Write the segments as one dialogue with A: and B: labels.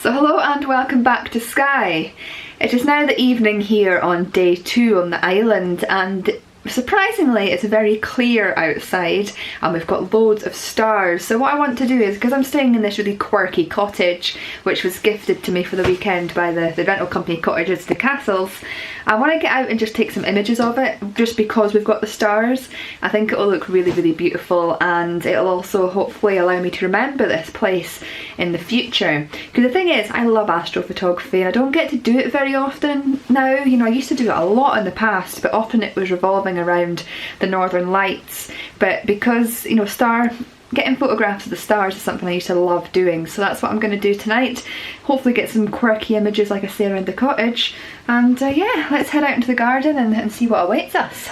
A: So hello and welcome back to Skye. It is now the evening here on day 2 on the island, and surprisingly it's very clear outside and we've got loads of stars. So what I want to do is, because I'm staying in this really quirky cottage which was gifted to me for the weekend by the rental company Cottages and Castles, I want to get out and just take some images of it, just because we've got the stars. I think it'll look really beautiful, and it'll also hopefully allow me to remember this place in the future. Because the thing is, I love astrophotography and I don't get to do it very often now. You know, I used to do it a lot in the past, but often it was revolving around the northern lights. But because, you know, getting photographs of the stars is something I used to love doing, so that's what I'm going to do tonight. Hopefully get some quirky images, like I say, around the cottage. And yeah, let's head out into the garden and see what awaits us.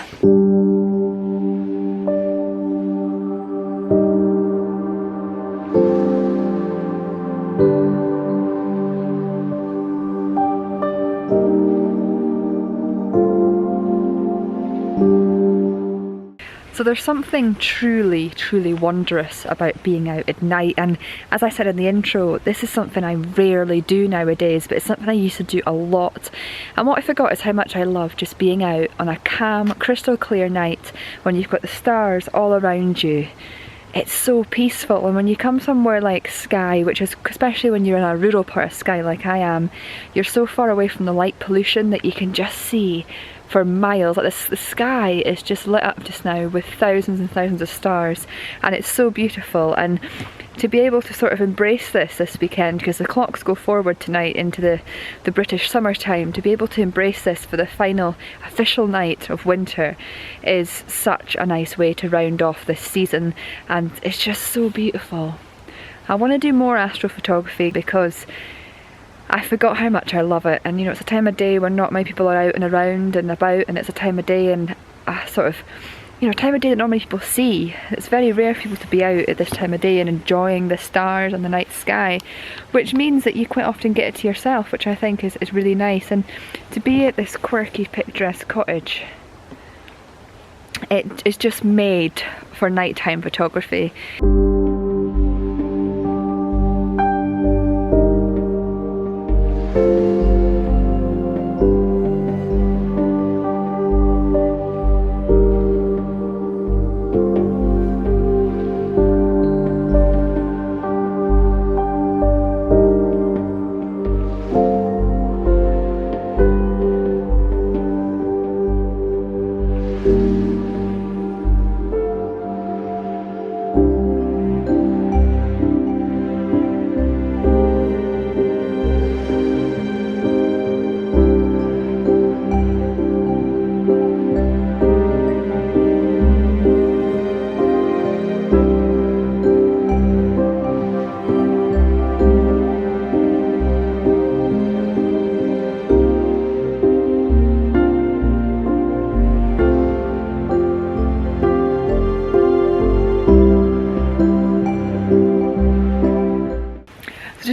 A: So there's something truly wondrous about being out at night, and as I said in the intro, this is something I rarely do nowadays, but it's something I used to do a lot. And what I forgot is how much I love just being out on a calm, crystal clear night when you've got the stars all around you. It's so peaceful, and when you come somewhere like Skye, which is, especially when you're in a rural part of Skye like I am, you're so far away from the light pollution that you can just see for miles. Like the sky is just lit up just now with thousands and thousands of stars, and it's so beautiful. And to be able to sort of embrace this weekend, because the clocks go forward tonight into the British summertime, to be able to embrace this for the final official night of winter is such a nice way to round off this season, and it's just so beautiful. I want to do more astrophotography because I forgot how much I love it, and you know, it's a time of day when not many people are out and around and about, and it's a time of day and a sort of, you know, time of day that not many people see. It's very rare for people to be out at this time of day and enjoying the stars and the night sky, which means that you quite often get it to yourself, which I think is really nice. And to be at this quirky, picturesque cottage, it is just made for nighttime photography.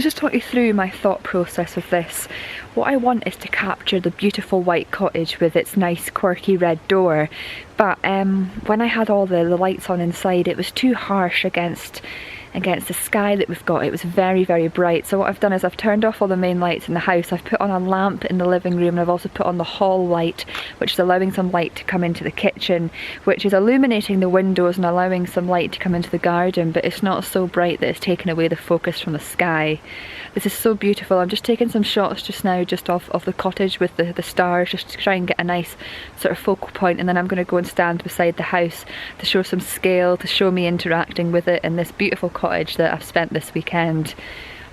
A: Just talk you through my thought process with this. What I want is to capture the beautiful white cottage with its nice quirky red door, but when I had all the lights on inside, it was too harsh against the sky that we've got. It was very bright. So what I've done is I've turned off all the main lights in the house. I've put on a lamp in the living room, and I've also put on the hall light, which is allowing some light to come into the kitchen, which is illuminating the windows and allowing some light to come into the garden, but it's not so bright that it's taken away the focus from the sky. This is so beautiful. I'm just taking some shots just now just of the cottage with the stars, just to try and get a nice sort of focal point, and then I'm going to go and stand beside the house to show some scale, to show me interacting with it in this beautiful cottage that I've spent this weekend.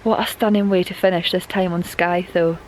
A: What a stunning way to finish this time on Skye though.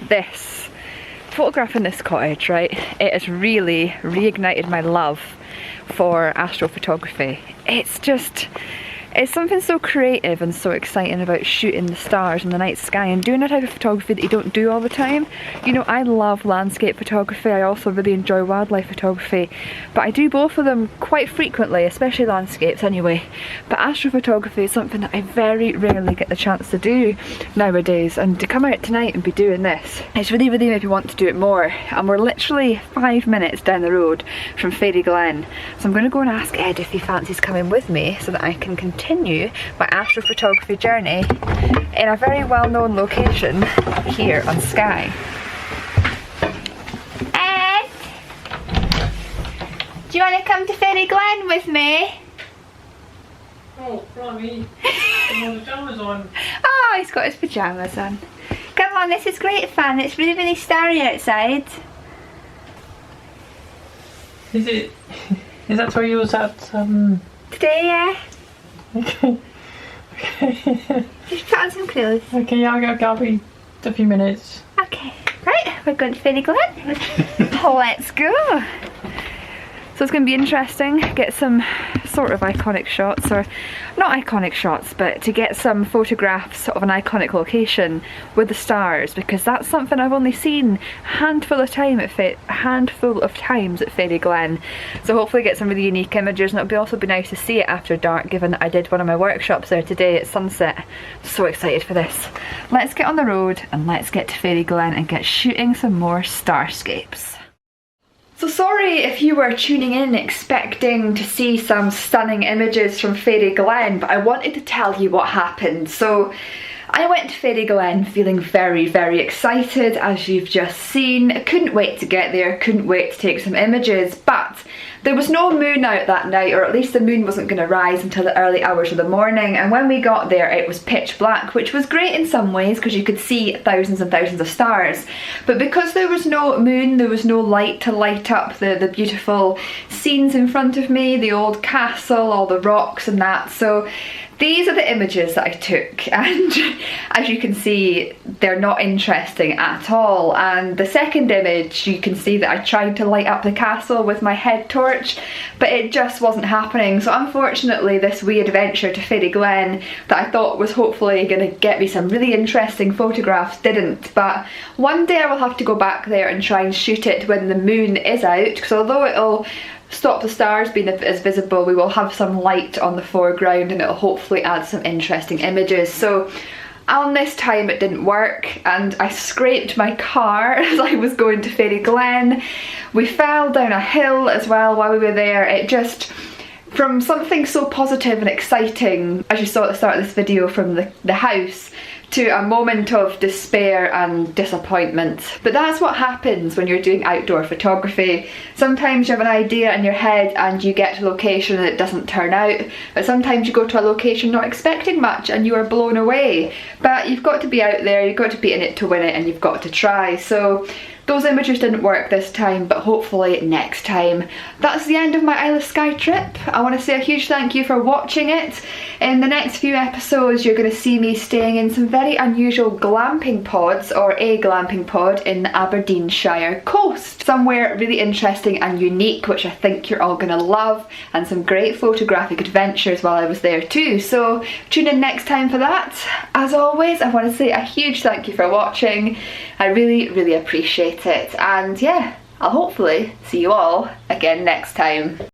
A: this, photographing this cottage, right, it has really reignited my love for astrophotography. It's something so creative and so exciting about shooting the stars in the night sky and doing a type of photography that you don't do all the time. You know, I love landscape photography, I also really enjoy wildlife photography, but I do both of them quite frequently, especially landscapes anyway. But astrophotography is something that I very rarely get the chance to do nowadays, and to come out tonight and be doing this, it's really made me want to do it more. And we're literally 5 minutes down the road from Fairy Glen, so I'm going to go and ask Ed if he fancies coming with me so that I can continue my astrophotography journey in a very well-known location here on Skye. Ed! Do you want to come to Fairy Glen with me?
B: Oh, Ronnie, the pyjamas on.
A: Oh, he's got his pyjamas on. Come on, this is great fun. It's really starry outside.
B: Is that where you was at,
A: Today, yeah.
B: Okay.
A: Just put on some clothes.
B: Okay, yeah, I'll be a few minutes.
A: Okay, right, we're going to Fairy Glen. Let's go. So it's going to be interesting, get some sort of iconic shots, or not iconic shots, but to get some photographs of an iconic location with the stars, because that's something I've only seen a handful of times at Fairy Glen. So hopefully get some really unique images, and it'll also be nice to see it after dark, given that I did one of my workshops there today at sunset. So excited for this. Let's get on the road and let's get to Fairy Glen and get shooting some more starscapes. So sorry if you were tuning in expecting to see some stunning images from Fairy Glen, but I wanted to tell you what happened. So I went to Fairy Glen feeling very excited, as you've just seen. I couldn't wait to get there, couldn't wait to take some images, but there was no moon out that night, or at least the moon wasn't going to rise until the early hours of the morning, and when we got there it was pitch black, which was great in some ways because you could see thousands and thousands of stars. But because there was no moon, there was no light to light up the beautiful scenes in front of me, the old castle, all the rocks and that. So these are the images that I took, and as you can see, they're not interesting at all. And the second image, you can see that I tried to light up the castle with my head torch, but it just wasn't happening. So unfortunately, this wee adventure to Fairy Glen that I thought was hopefully going to get me some really interesting photographs didn't. But one day I will have to go back there and try and shoot it when the moon is out, because although it'll stop the stars being as visible, we will have some light on the foreground and it'll hopefully add some interesting images. So on this time it didn't work, and I scraped my car as I was going to Fairy Glen. We fell down a hill as well while we were there. It just, from something so positive and exciting, as you saw at the start of this video, from the house, to a moment of despair and disappointment. But that's what happens when you're doing outdoor photography. Sometimes you have an idea in your head and you get to a location and it doesn't turn out, but sometimes you go to a location not expecting much and you are blown away. But you've got to be out there, you've got to be in it to win it, and you've got to try. So those images didn't work this time, but hopefully next time. That's the end of my Isle of Skye trip. I want to say a huge thank you for watching it. In the next few episodes you're going to see me staying in some very unusual glamping pods, or a glamping pod in the Aberdeenshire coast. Somewhere really interesting and unique, which I think you're all going to love, and some great photographic adventures while I was there too. So tune in next time for that. As always, I want to say a huge thank you for watching. I really appreciate it, and yeah, I'll hopefully see you all again next time.